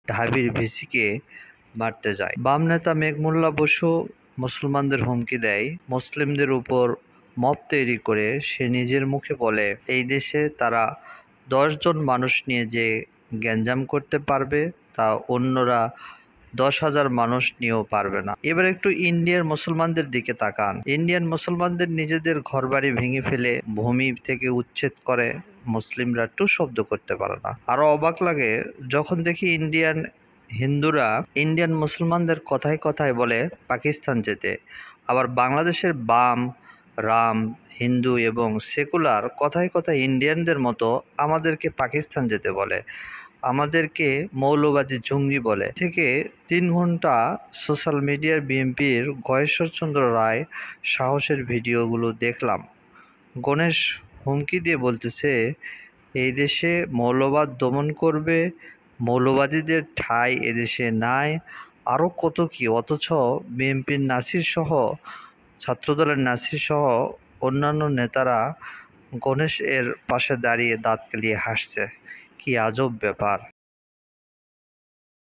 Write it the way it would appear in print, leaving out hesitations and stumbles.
ঢাবির VCK মারতে যায়। বাম নেতা মেঘ মোল্লা বসু মুসলমানদের হুমকি দেয়, মুসলিমদের উপর মব তৈরি করে সে নিজের মুখে বলে এই দেশে তারা 10 জন মানুষ নিয়ে যে গ্যাঞ্জাম করতে পারবে তা অন্যরা 10,000 মানুষ নিয়েও পারবে না। এবার একটু ইন্ডিয়ার মুসলমানদের দিকে তাকান। ইন্ডিয়ান মুসলমানদের নিজেদের ঘরবাড়ি ভেঙে ফেলে ভূমি থেকে উচ্ছেদ করে মুসলিমরা টু শব্দ করতে পারে না। আরো অবাক লাগে যখন দেখি হিন্দুরা ইন্ডিয়ান মুসলমানদের কথায় কথায় বলে পাকিস্তান যেতে, আবার বাংলাদেশের বাম, রাম, হিন্দু এবং সেকুলার কথায় কথায় ইন্ডিয়ানদের মতো আমাদেরকে পাকিস্তান যেতে বলে, আমাদেরকে মৌলবাদী জঙ্গি বলে। থেকে 3 ঘন্টা সোশ্যাল মিডিয়ার বিএনপির গয়েশ্বরচন্দ্র রায় সাহসের ভিডিওগুলো দেখলাম। গণেশ হুমকি দিয়ে বলতেছে এই দেশে মৌলবাদ দমন করবে, মৌলবাদীদের ঠাঁই এদেশে নাই, আরও কত কি। অথচ বিএনপির নাসির সহ, ছাত্রদলের নাসির সহ অন্যান্য নেতারা গণেশ এর পাশে দাঁড়িয়ে দাঁত কেলিয়ে হাসছে। কি আজব ব্যাপার!